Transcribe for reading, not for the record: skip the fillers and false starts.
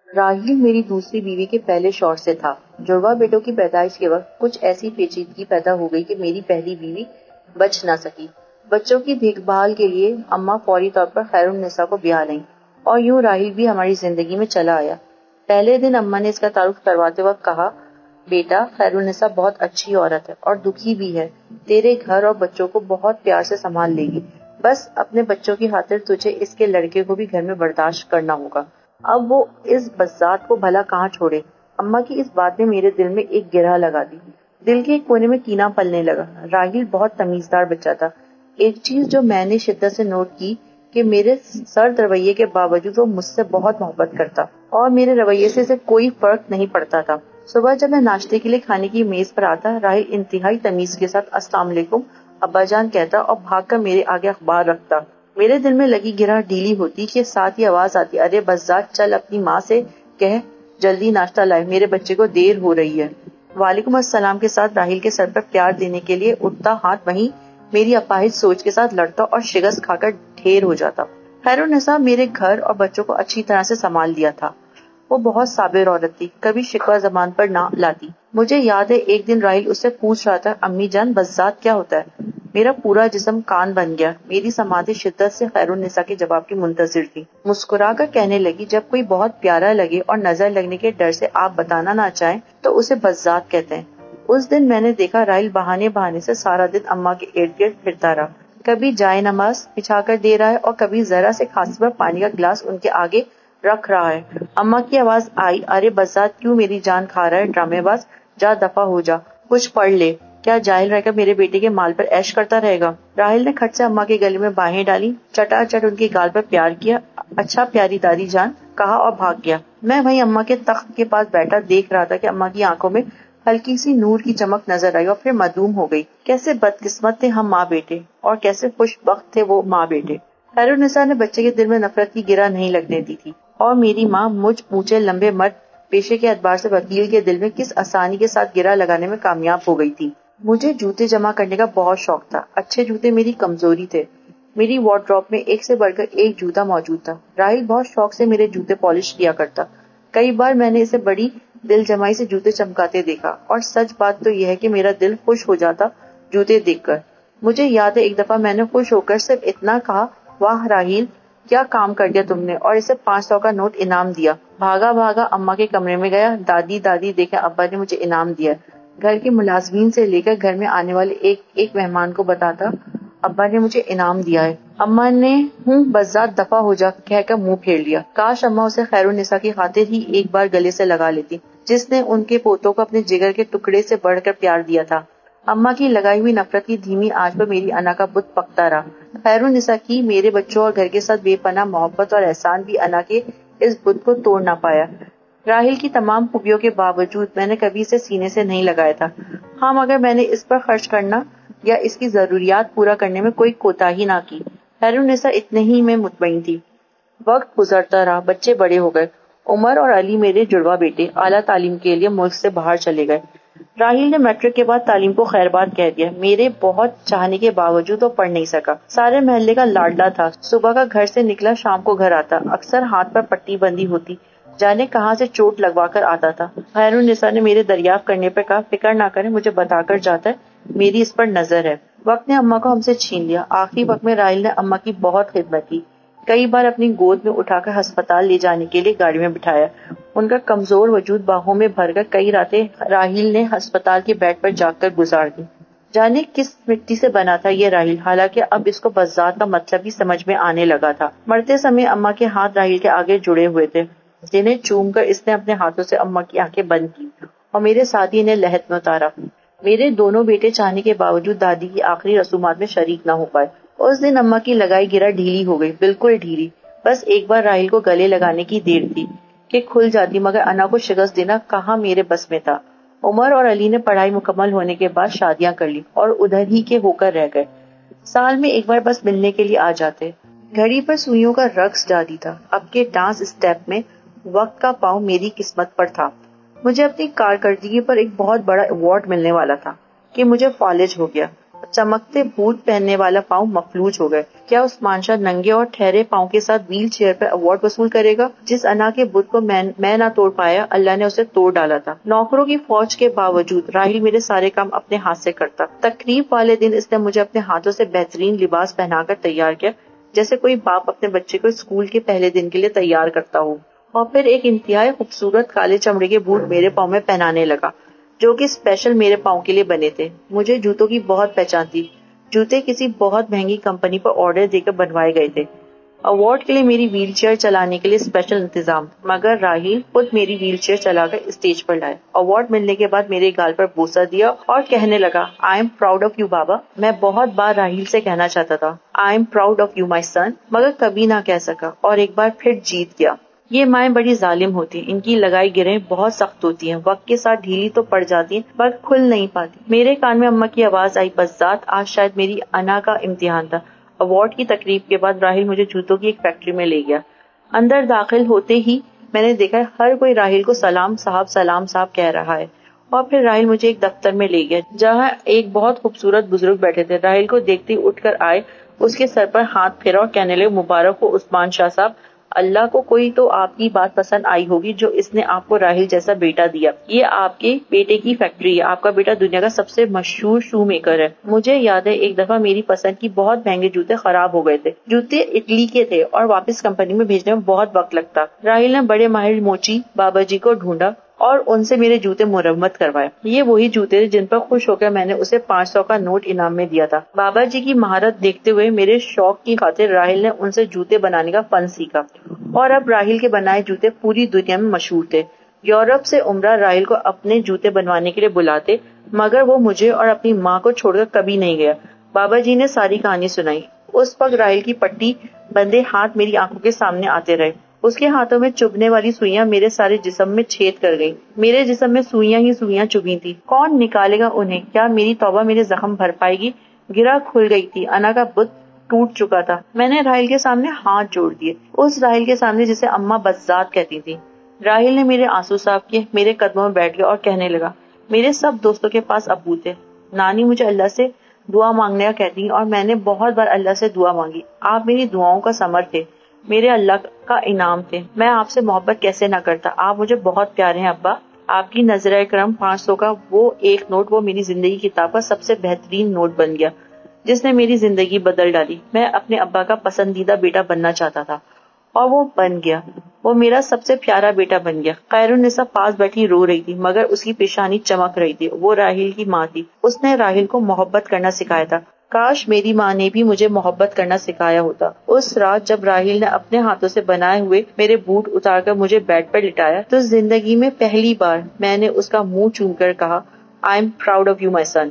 راہیل میری دوسری بیوی کے پہلے شوہر سے تھا۔ جڑواں بیٹوں کی پیدائش کے وقت کچھ ایسی پیچیدگی پیدا ہو گئی کہ میری پہلی بیوی بچ نہ سکی۔ بچوں کی دیکھ بھال کے لیے اماں فوری طور پر خیرالنساء کو بیاہ لیں اور یوں راہیل بھی ہماری زندگی میں چلا آیا۔ پہلے دن اماں نے اس کا تعارف کرواتے وقت کہا، بیٹا خیرالنساء بہت اچھی عورت ہے اور دکھی بھی ہے، تیرے گھر اور بچوں کو بہت پیار سے سنبھال لے گی، بس اپنے بچوں کی خاطر تجھے اس کے لڑکے کو بھی گھر میں برداشت کرنا ہوگا۔ اب وہ اس بزات کو بھلا کہاں چھوڑے۔ اماں کی اس بات نے میرے دل میں ایک گرہ لگا دی۔ دل کے ایک کونے میں کینہ پلنے لگا۔ راہیل بہت تمیزدار بچہ تھا۔ ایک چیز جو میں نے شدت سے نوٹ کی کہ میرے سرد رویے کے باوجود وہ مجھ سے بہت محبت کرتا اور میرے رویے سے اسے کوئی فرق نہیں پڑتا تھا۔ صبح جب میں ناشتے کے لیے کھانے کی میز پر آتا، راہیل انتہائی تمیز کے ساتھ السلام علیکم ابا جان کہتا اور بھاگ کر میرے آگے اخبار رکھتا۔ میرے دل میں لگی گرہ ڈھیلی ہوتی کہ ساتھ ہی آواز آتی، ارے بزات چل اپنی ماں سے کہہ جلدی ناشتہ لائے، میرے بچے کو دیر ہو رہی ہے۔ وعلیکم السلام کے ساتھ راہیل کے سر پر پیار دینے کے لیے اٹھتا ہاتھ وہیں میری اپاہج سوچ کے ساتھ لڑتا اور شکست کھا کر ڈھیر ہو جاتا۔ خیرالنساء میرے گھر اور بچوں کو اچھی طرح سے سنبھال لیا تھا۔ وہ بہت صابر عورت تھی، کبھی شکوہ زبان پر نہ لاتی۔ مجھے یاد ہے ایک دن راہیل اس سے پوچھ رہا تھا، امی جان بزات کیا ہوتا ہے؟ میرا پورا جسم کان بن گیا۔ میری سماعتیں شدت سے خیرالنساء کے جواب کی منتظر تھی۔ مسکرا کر کہنے لگی، جب کوئی بہت پیارا لگے اور نظر لگنے کے ڈر سے آپ بتانا نہ چاہیں تو اسے بزات کہتے ہیں۔ اس دن میں نے دیکھا راہیل بہانے بہانے سے سارا دن اماں کے ارد گرد پھرتا رہا، کبھی جائے نماز بچھا کر دے رہا ہے اور کبھی ذرا سے کھانسی پر پانی کا گلاس ان کے آگے رکھ رہا ہے۔ اماں کی آواز آئی، ارے بزات کیوں میری جان کھا رہا ہے ڈرامے باز، جا دفع ہو جا، کچھ پڑھ لے، کیا جاہل رہ کر میرے بیٹے کے مال پر عیش کرتا رہے گا؟ راہیل نے کھٹ سے اماں کے گلے میں باہیں ڈالی، چٹا چٹ ان کے گال پر پیار کیا، اچھا پیاری دادی جان کہا اور بھاگ گیا۔ میں وہیں اماں کے تخت کے پاس بیٹھا دیکھ رہا تھا کہ اماں کی آنکھوں میں ہلکی سی نور کی چمک نظر آئی اور پھر معدوم ہو گئی۔ کیسے بدقسمت تھے ہم ماں بیٹے اور کیسے خوش بخت تھے وہ ماں بیٹے۔ خیرالنساء نے بچے کے دل میں نفرت کی گرہ نہیں لگنے دی تھی اور میری ماں مجھ اونچے لمبے مرد پیشے کے اعتبار سے وکیل کے دل میں کس آسانی کے ساتھ گرہ لگانے میں کامیاب ہو گئی تھی۔ مجھے جوتے جمع کرنے کا بہت شوق تھا۔ اچھے جوتے میری کمزوری تھے۔ میری وارڈروب میں ایک سے بڑھ کر ایک جوتا موجود تھا۔ راہیل بہت شوق سے میرے جوتے پالش کیا کرتا۔ کئی بار میں نے اسے بڑی دل جمائی سے جوتے چمکاتے دیکھا اور سچ بات تو یہ ہے کہ میرا دل خوش ہو جاتا جوتے دیکھ کر۔ مجھے یاد ہے ایک دفعہ میں نے خوش ہو کر صرف اتنا کہا، واہ راہیل کیا کام کر دیا تم نے، اور اسے 500 کا نوٹ انعام دیا۔ بھاگا بھاگا اماں کے کمرے میں گیا، دادی دادی دیکھیں ابا نے مجھے انعام دیا۔ گھر کے ملازمین سے لے کر گھر میں آنے والے ایک ایک مہمان کو بتاتا، ابا نے مجھے انعام دیا ہے۔ اماں نے بزات دفع ہو جا کہہ کر منہ پھیر لیا۔ کاش اماں اسے خیرالنساء کی خاطر ہی ایک بار گلے سے لگا لیتی، جس نے ان کے پوتوں کو اپنے جگر کے ٹکڑے سے بڑھ کر پیار دیا تھا۔ اماں کی لگائی ہوئی نفرت کی دھیمی آنچ پر میری انا کا بت پکتا رہا۔ خیرالنساء کی میرے بچوں اور گھر کے ساتھ بے پناہ محبت اور احسان بھی انا کے اس بت کو توڑ نہ پایا۔ راہیل کی تمام خوبیوں کے باوجود میں نے کبھی اسے سینے سے نہیں لگایا تھا، ہاں مگر میں نے اس پر خرچ کرنا یا اس کی ضروریات پورا کرنے میں کوئی کوتاہی نہ کی۔ خیرالنساء اتنے ہی میں مطمئن تھی۔ وقت گزرتا رہا، بچے بڑے ہو گئے۔ عمر اور علی میرے جڑواں بیٹے اعلیٰ تعلیم کے لیے ملک سے باہر چلے گئے۔ راہیل نے میٹرک کے بعد تعلیم کو خیر بات کہہ دیا۔ میرے بہت چاہنے کے باوجود وہ پڑھ نہیں سکا۔ سارے محلے کا لاڈلا تھا، صبح کا گھر سے نکلا شام کو گھر آتا، اکثر ہاتھ پر پٹی بندی ہوتی، جانے کہاں سے چوٹ لگوا کر آتا تھا۔ خیرالنساء نے میرے دریافت کرنے پر کہا، فکر نہ کریں، مجھے بتا کر جاتا ہے، میری اس پر نظر ہے۔ وقت نے اماں کو ہم سے چھین لیا۔ آخری وقت میں راہیل نے اماں کی بہت خدمت کی، کئی بار اپنی گود میں اٹھا کر ہسپتال لے جانے کے لیے گاڑی میں بٹھایا۔ ان کا کمزور وجود باہوں میں بھر کر کئی راتیں راہیل نے ہسپتال کے بیڈ پر جاگ کر گزار دی۔ جانے کس مٹی سے بنا تھا یہ راہیل، حالانکہ اب اس کو بزات کا مطلب بھی سمجھ میں آنے لگا تھا۔ مرتے سمے اماں کے ہاتھ راہیل کے آگے جڑے ہوئے تھے، جنہیں چوم کر اس نے اپنے ہاتھوں سے اماں کی آنکھیں بند کی اور میرے ساتھ ہی انہیں لحد میں اتارا۔ میرے دونوں بیٹے چاہنے کے باوجود دادی کی آخری رسومات میں شریک نہ ہو پائے۔ اس دن اماں کی لگائی گرہ ڈھیلی ہو گئی، بالکل ڈھیلی۔ بس ایک بار راہیل کو گلے لگانے کی دیر تھی کہ کھل جاتی، مگر انا کو شکست دینا کہاں میرے بس میں تھا۔ عمر اور علی نے پڑھائی مکمل ہونے کے بعد شادیاں کر لی اور ادھر ہی کے ہو کر رہ گئے۔ سال میں ایک بار بس ملنے کے لیے آ جاتے۔ گھڑی پر سوئیوں کا رقص جاری تھا۔ اب کے ڈانس اسٹیپ میں وقت کا پاؤں میری قسمت پر تھا۔ مجھے اپنی کارکردگی پر ایک بہت بڑا ایوارڈ ملنے والا تھا کہ مجھے فالج ہو گیا۔ چمکتے بوٹ پہننے والا پاؤں مفلوج ہو گئے۔ کیا عثمان شاہ ننگے اور ٹھہرے پاؤں کے ساتھ ویل چیئر پر ایوارڈ وصول کرے گا؟ جس انا کے بت کو میں نہ توڑ پایا، اللہ نے اسے توڑ ڈالا تھا۔ نوکروں کی فوج کے باوجود راحیل میرے سارے کام اپنے ہاتھ سے کرتا۔ تقریب والے دن اس نے مجھے اپنے ہاتھوں سے بہترین لباس پہنا کر تیار کیا، جیسے کوئی باپ اپنے بچے کو اسکول کے پہلے دن کے لیے تیار کرتا ہو، اور پھر ایک انتہائی خوبصورت کالے چمڑے کے بوٹ میرے پاؤں میں پہنانے لگا، جو کہ اسپیشل میرے پاؤں کے لیے بنے تھے۔ مجھے جوتوں کی بہت پہچان تھی۔ جوتے کسی بہت مہنگی کمپنی پر آرڈر دے کر بنوائے گئے تھے۔ ایوارڈ کے لیے میری ویل چیئر چلانے کے لیے اسپیشل انتظام، مگر راحیل خود میری ویل چیئر چلا کر اسٹیج پر لائے۔ ایوارڈ ملنے کے بعد میرے گال پر بوسہ دیا اور کہنے لگا، I am proud of you بابا۔ میں بہت بار راحیل سے کہنا چاہتا تھا، I am proud of you my son, مگر کبھی نہ کہہ سکا، اور ایک بار پھر جیت گیا۔ یہ مائیں بڑی ظالم ہوتی ہیں، ان کی لگائی گریں بہت سخت ہوتی ہیں، وقت کے ساتھ ڈھیلی تو پڑ جاتی ہیں پر کھل نہیں پاتی۔ میرے کان میں اماں کی آواز آئی، بس ذات، آج شاید میری انا کا امتحان تھا۔ ایوارڈ کی تقریب کے بعد راحیل مجھے جوتوں کی ایک فیکٹری میں لے گیا۔ اندر داخل ہوتے ہی میں نے دیکھا ہر کوئی راحیل کو سلام صاحب کہہ رہا ہے، اور پھر راحیل مجھے ایک دفتر میں لے گیا جہاں ایک بہت خوبصورت بزرگ بیٹھے تھے۔ راحیل کو دیکھتے ہی اٹھ کر آئے، اس کے سر پر ہاتھ پھیرا اور کہنے لگے، مبارک ہو عثمان شاہ صاحب، اللہ کو کوئی تو آپ کی بات پسند آئی ہوگی جو اس نے آپ کو راحیل جیسا بیٹا دیا۔ یہ آپ کے بیٹے کی فیکٹری ہے، آپ کا بیٹا دنیا کا سب سے مشہور شو میکر ہے۔ مجھے یاد ہے ایک دفعہ میری پسند کی بہت مہنگے جوتے خراب ہو گئے تھے۔ جوتے اٹلی کے تھے اور واپس کمپنی میں بھیجنے میں بہت وقت لگتا۔ راحیل نے بڑے ماہر موچی بابا جی کو ڈھونڈا اور ان سے میرے جوتے مرمت کروائے۔ یہ وہی جوتے تھے جن پر خوش ہو کر میں نے اسے 500 کا نوٹ انعام میں دیا تھا۔ بابا جی کی مہارت دیکھتے ہوئے میرے شوق کی خاطر راحیل نے ان سے جوتے بنانے کا فن سیکھا، اور اب راحیل کے بنائے جوتے پوری دنیا میں مشہور تھے۔ یورپ سے عمرہ راحیل کو اپنے جوتے بنوانے کے لیے بلاتے، مگر وہ مجھے اور اپنی ماں کو چھوڑ کر کبھی نہیں گیا۔ بابا جی نے ساری کہانی سنائی۔ اس وقت راحیل کی پٹی بندے ہاتھ میری آنکھوں کے سامنے آتے رہے۔ اس کے ہاتھوں میں چبھنے والی سوئیاں میرے سارے جسم میں چھید کر گئیں۔ میرے جسم میں سوئیاں ہی سوئیاں چبھی تھی۔ کون نکالے گا انہیں؟ کیا میری توبہ میرے زخم بھر پائے گی؟ گرہ کھل گئی تھی، انا کا بت ٹوٹ چکا تھا۔ میں نے راحیل کے سامنے ہاتھ جوڑ دیے، اس راحیل کے سامنے جسے اماں بزاد کہتی تھی۔ راحیل نے میرے آنسو صاف کیے، میرے قدموں میں بیٹھ گیا اور کہنے لگا، میرے سب دوستوں کے پاس ابو تھے، نانی مجھے اللہ سے دعا مانگنے کا کہتی، اور میں نے بہت بار اللہ سے دعا مانگی۔ آپ میری دعاؤں کا ثمر تھے، میرے اللہ کا انعام تھے۔ میں آپ سے محبت کیسے نہ کرتا، آپ مجھے بہت پیارے ہیں ابا۔ آپ کی نظر کرم 500 کا وہ ایک نوٹ، وہ میری زندگی کی کتاب کا سب سے بہترین نوٹ بن گیا جس نے میری زندگی بدل ڈالی۔ میں اپنے ابا کا پسندیدہ بیٹا بننا چاہتا تھا، اور وہ بن گیا۔ وہ میرا سب سے پیارا بیٹا بن گیا۔ خیر النساء پاس بیٹھی رو رہی تھی، مگر اس کی پیشانی چمک رہی تھی۔ وہ راحیل کی ماں تھی، اس نے راحیل کو محبت کرنا سکھایا تھا۔ کاش میری ماں نے بھی مجھے محبت کرنا سکھایا ہوتا۔ اس رات جب راحیل نے اپنے ہاتھوں سے بنائے ہوئے میرے بوٹ اتار کر مجھے بیڈ پر لٹایا، تو زندگی میں پہلی بار میں نے اس کا منہ چوم کر کہا، I am proud of you my sun.